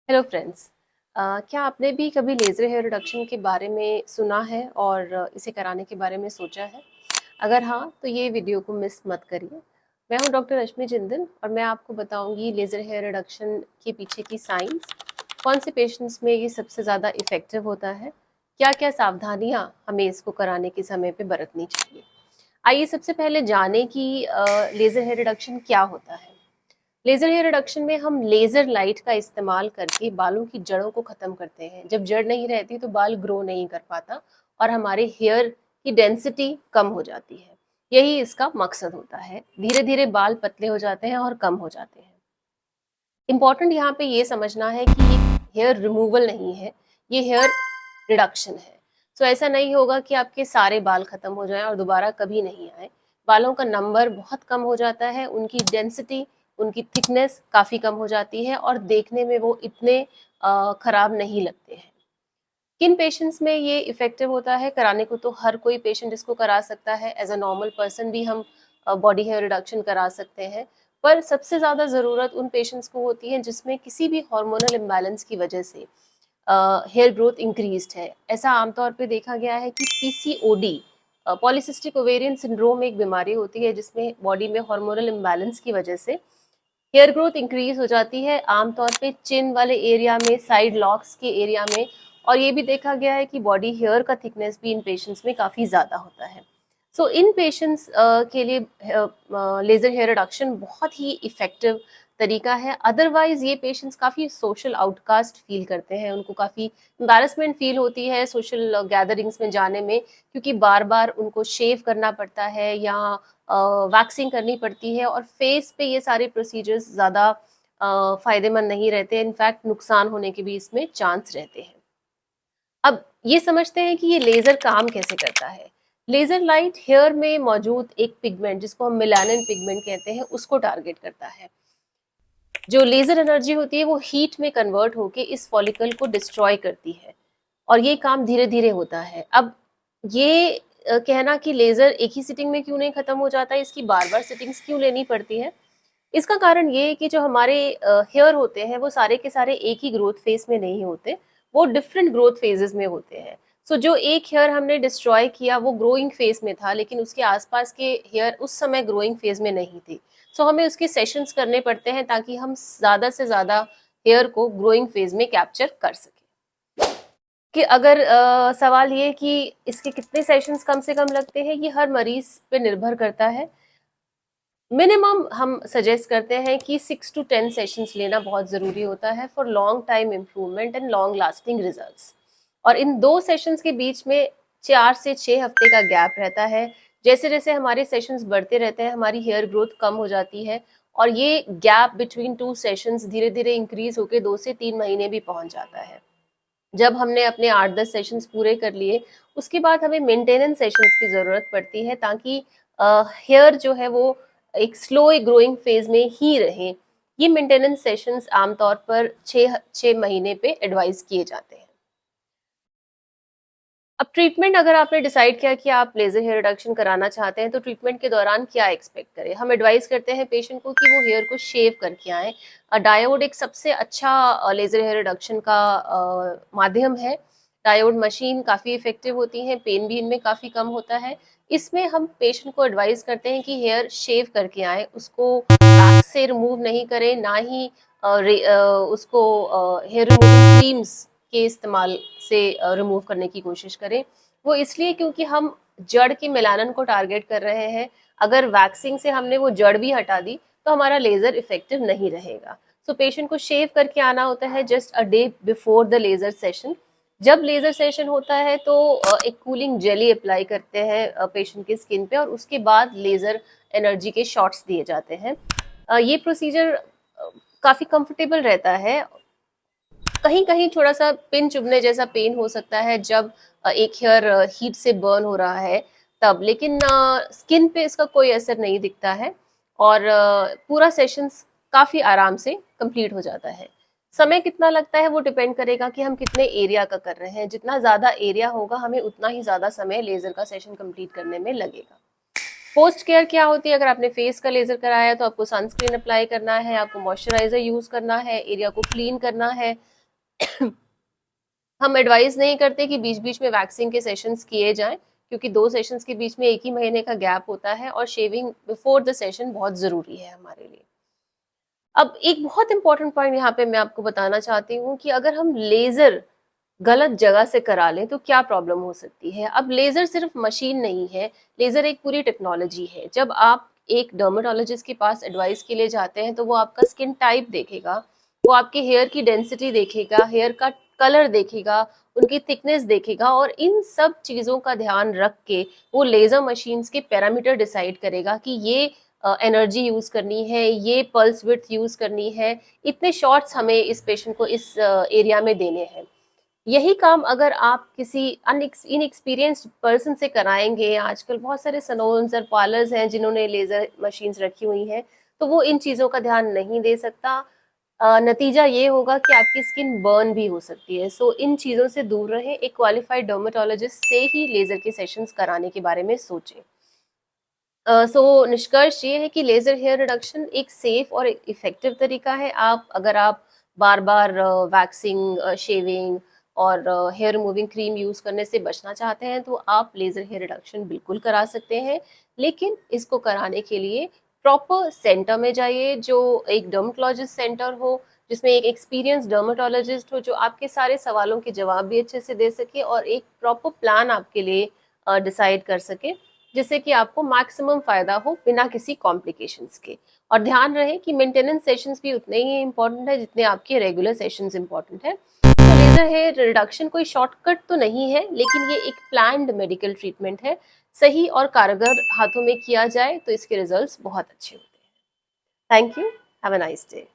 Hello friends. क्या आपने भी कभी लेज़र हेयर रिडक्शन के बारे में सुना है और इसे कराने के बारे में सोचा है? अगर हाँ, तो ये वीडियो को मिस मत करिए। मैं हूँ डॉक्टर रश्मि जिंदल और मैं आपको बताऊंगी लेज़र हेयर रिडक्शन के पीछे की साइंस, कौन से पेशेंट्स में ये सबसे ज़्यादा इफ़ेक्टिव होता है, क्या-क्या सावधानियाँ हमें इसको कराने के समय पे बरतनी चाहिए। आइए सबसे पहले जानें कि लेज़र हेयर रिडक्शन क्या होता है। लेज़र हेयर रिडक्शन में हम लेज़र लाइट का इस्तेमाल करके बालों की जड़ों को ख़त्म करते हैं। जब जड़ नहीं रहती तो बाल ग्रो नहीं कर पाता और हमारे हेयर की डेंसिटी कम हो जाती है। यही इसका मकसद होता है। धीरे-धीरे बाल पतले हो जाते हैं और कम हो जाते हैं। इम्पोर्टेंट यहाँ पे ये समझना है कि ये हेयर रिमूवल नहीं है, ये हेयर रिडक्शन है। सो ऐसा नहीं होगा कि आपके सारे बाल खत्म हो जाएँ और दोबारा कभी नहीं आएँ। बालों का नंबर बहुत कम हो जाता है, उनकी डेंसिटी, उनकी थिकनेस काफ़ी कम हो जाती है और देखने में वो इतने खराब नहीं लगते हैं। किन पेशेंट्स में ये इफ़ेक्टिव होता है? कराने को तो हर कोई पेशेंट इसको करा सकता है, एज़ अ नॉर्मल पर्सन भी हम बॉडी हेयर रिडक्शन करा सकते हैं। पर सबसे ज़्यादा ज़रूरत उन पेशेंट्स को होती है जिसमें किसी भी हार्मोनल इम्बैलेंस की वजह से हेयर ग्रोथ इंक्रीज्ड है। ऐसा आमतौर पे देखा गया है कि पीसीओडी, पॉलीसिस्टिक ओवेरियन सिंड्रोम एक बीमारी होती है जिसमें बॉडी में हार्मोनल इम्बैलेंस की वजह से हेयर ग्रोथ इंक्रीज हो जाती है, आमतौर पे चिन वाले एरिया में, साइड लॉक्स के एरिया में। और ये भी देखा गया है कि बॉडी हेयर का थिकनेस भी इन पेशेंट्स में काफ़ी ज़्यादा होता है। सो इन पेशेंट्स के लिए लेज़र हेयर रिडक्शन बहुत ही इफ़ेक्टिव तरीका है। अदरवाइज़ ये पेशेंट्स काफ़ी सोशल आउटकास्ट फ़ील करते हैं, उनको काफ़ी एम्बैरेसमेंट फ़ील होती है सोशल गैदरिंग्स में जाने में, क्योंकि बार-बार उनको शेव करना पड़ता है या वैक्सिंग करनी पड़ती है और फेस पे ये सारे प्रोसीजर्स ज़्यादा फ़ायदेमंद नहीं रहते, इनफैक्ट नुकसान होने के भी इसमें चांस रहते हैं। अब ये समझते हैं कि ये लेज़र काम कैसे करता है। लेज़र लाइट हेयर में मौजूद एक पिगमेंट जिसको हम मेलानिन पिगमेंट कहते हैं, उसको टारगेट करता है। जो लेज़र एनर्जी होती है वो हीट में कन्वर्ट होके इस फॉलिकल को डिस्ट्रॉय करती है और ये काम धीरे-धीरे होता है। अब ये कहना कि लेज़र एक ही सिटिंग में क्यों नहीं खत्म हो जाता है, इसकी बार-बार सिटिंग्स क्यों लेनी पड़ती है? इसका कारण ये है कि जो हमारे हेयर होते हैं वो सारे के सारे एक ही ग्रोथ फेज़ में नहीं होते, वो डिफरेंट ग्रोथ फेजेज़ में होते हैं। सो जो एक हेयर हमने डिस्ट्रॉय किया वो ग्रोइंग फेज़ में था, लेकिन उसके आस-पास के हेयर उस समय ग्रोइंग फेज़ में नहीं थे। सो हमें उसके सेशंस करने पड़ते हैं ताकि हम ज़्यादा से ज़्यादा हेयर को ग्रोइंग फेज़ में कैप्चर कर सकें। कि अगर सवाल ये कि इसके कितने सेशंस कम से कम लगते हैं, ये हर मरीज़ पे निर्भर करता है। मिनिमम हम सजेस्ट करते हैं कि 6 टू 10 सेशंस लेना बहुत ज़रूरी होता है for long time improvement and long lasting results. और इन 2 सेशंस के बीच में 4 से 6 हफ्ते का गैप रहता है। जैसे-जैसे हमारे सेशंस बढ़ते रहते हैं, हमारी हेयर ग्रोथ कम हो जाती है और ये गैप बिटवीन 2 सेशंस धीरे-धीरे इंक्रीज़ होके 2 से 3 महीने भी पहुँच जाता है। जब हमने अपने 8-10 सेशंस पूरे कर लिए, उसके बाद हमें मेंटेनेंस सेशंस की ज़रूरत पड़ती है ताकि हेयर जो है वो एक स्लो ग्रोइंग फेज़ में ही रहें। ये मेंटेनेंस सेशंस आमतौर पर 6 महीने पे एडवाइस किए जाते हैं। अब ट्रीटमेंट अगर आपने डिसाइड किया कि आप लेज़र हेयर रिडक्शन कराना चाहते हैं, तो ट्रीटमेंट के दौरान क्या एक्सपेक्ट करें? हम एडवाइस करते हैं पेशेंट को कि वो हेयर को शेव करके आएँ। डायोड एक सबसे अच्छा लेज़र हेयर रिडक्शन का माध्यम है। डायोड मशीन काफ़ी इफ़ेक्टिव होती हैं, पेन भी इनमें काफ़ी कम होता है। इसमें हम पेशेंट को एडवाइस करते हैं कि हेयर शेव करके आएँ, उसको वैक्स से रिमूव नहीं करें, ना ही उसको हेयर रिमूविंग क्रीम्स के इस्तेमाल से रिमूव करने की कोशिश करें। वो इसलिए क्योंकि हम जड़ के मेलानिन को टारगेट कर रहे हैं। अगर वैक्सिंग से हमने वो जड़ भी हटा दी, तो हमारा लेज़र इफ़ेक्टिव नहीं रहेगा। सो पेशेंट को शेव करके आना होता है just a day before the laser session. जब लेज़र सेशन होता है तो एक कूलिंग जेली अप्लाई करते हैं पेशेंट की स्किन पे और उसके बाद लेज़र एनर्जी के शॉट्स दिए जाते हैं। ये प्रोसीजर काफ़ी कंफर्टेबल रहता है। कहीं-कहीं थोड़ा-सा पिन चुभने जैसा पेन हो सकता है जब एक हेयर हीट से बर्न हो रहा है तब, लेकिन स्किन पे इसका कोई असर नहीं दिखता है और पूरा सेशंस काफ़ी आराम से कंप्लीट हो जाता है। समय कितना लगता है वो डिपेंड करेगा कि हम कितने एरिया का कर रहे हैं। जितना ज़्यादा एरिया होगा हमें उतना ही ज़्यादा समय लेज़र का सेशन कंप्लीट करने में लगेगा। पोस्ट केयर क्या होती है? अगर आपने फेस का लेज़र कराया है तो आपको सनस्क्रीन अप्लाई करना है, आपको मॉइस्चराइज़र यूज़ करना है, एरिया को क्लीन करना है, हम एडवाइस नहीं करते कि बीच-बीच में वैक्सिंग के सेशंस किए जाएँ, क्योंकि 2 सेशंस के बीच में 1 ही महीने का गैप होता है और शेविंग बिफोर द सेशन बहुत ज़रूरी है हमारे लिए। अब एक बहुत इम्पोर्टेंट पॉइंट यहाँ पे मैं आपको बताना चाहती हूँ कि अगर हम लेज़र गलत जगह से करा लें तो क्या प्रॉब्लम हो सकती है। अब लेज़र सिर्फ मशीन नहीं है, लेज़र एक पूरी टेक्नोलॉजी है। जब आप एक डर्मेटोलॉजिस्ट के पास एडवाइस के लिए जाते हैं तो वो आपका स्किन टाइप देखेगा, वो आपके हेयर की डेंसिटी देखेगा, हेयर का कलर देखेगा, उनकी थिकनेस देखेगा और इन सब चीज़ों का ध्यान रख के वो लेज़र मशीन्स के पैरामीटर डिसाइड करेगा कि ये एनर्जी यूज़ करनी है, ये पल्स विड्थ यूज़ करनी है, इतने शॉट्स हमें इस पेशेंट को इस एरिया में देने हैं। यही काम अगर आप किसी इनएक्सपीरियंस्ड पर्सन से कराएँगे, आजकल बहुत सारे सैलून्स और पार्लर्स हैं जिन्होंने लेज़र मशीन्स रखी हुई हैं, तो वो इन चीज़ों का ध्यान नहीं दे सकता। नतीजा ये होगा कि आपकी स्किन बर्न भी हो सकती है। सो इन चीज़ों से दूर रहें, एक क्वालिफाइड डर्मेटोलॉजिस्ट से ही लेज़र के सेशंस कराने के बारे में सोचें। सो निष्कर्ष ये है कि लेज़र हेयर रिडक्शन एक सेफ और इफ़ेक्टिव तरीका है। अगर आप बार-बार वैक्सिंग, शेविंग और हेयर रिमूविंग क्रीम यूज़ करने से बचना चाहते हैं, तो आप लेज़र हेयर रिडक्शन बिल्कुल करा सकते हैं। लेकिन इसको कराने के लिए प्रॉपर सेंटर में जाइए, जो एक डर्मेटोलॉजिस्ट सेंटर हो, जिसमें एक एक्सपीरियंस्ड डर्मेटोलॉजिस्ट हो, जो आपके सारे सवालों के जवाब भी अच्छे से दे सके और एक प्रॉपर प्लान आपके लिए डिसाइड कर सके। जिससे कि आपको मैक्सिमम फ़ायदा हो बिना किसी कॉम्प्लिकेशंस के। और ध्यान रहे कि मेंटेनेंस सेशंस भी उतने ही इम्पोर्टेंट है जितने आपके रेगुलर सेशंस इम्पोर्टेंट है। तो लेज़र हेयर रिडक्शन कोई शॉर्टकट तो नहीं है, लेकिन ये एक प्लान्ड मेडिकल ट्रीटमेंट है। सही और कारगर हाथों में किया जाए तो इसके रिजल्ट्स बहुत अच्छे होते हैं। Thank you. Have a nice day.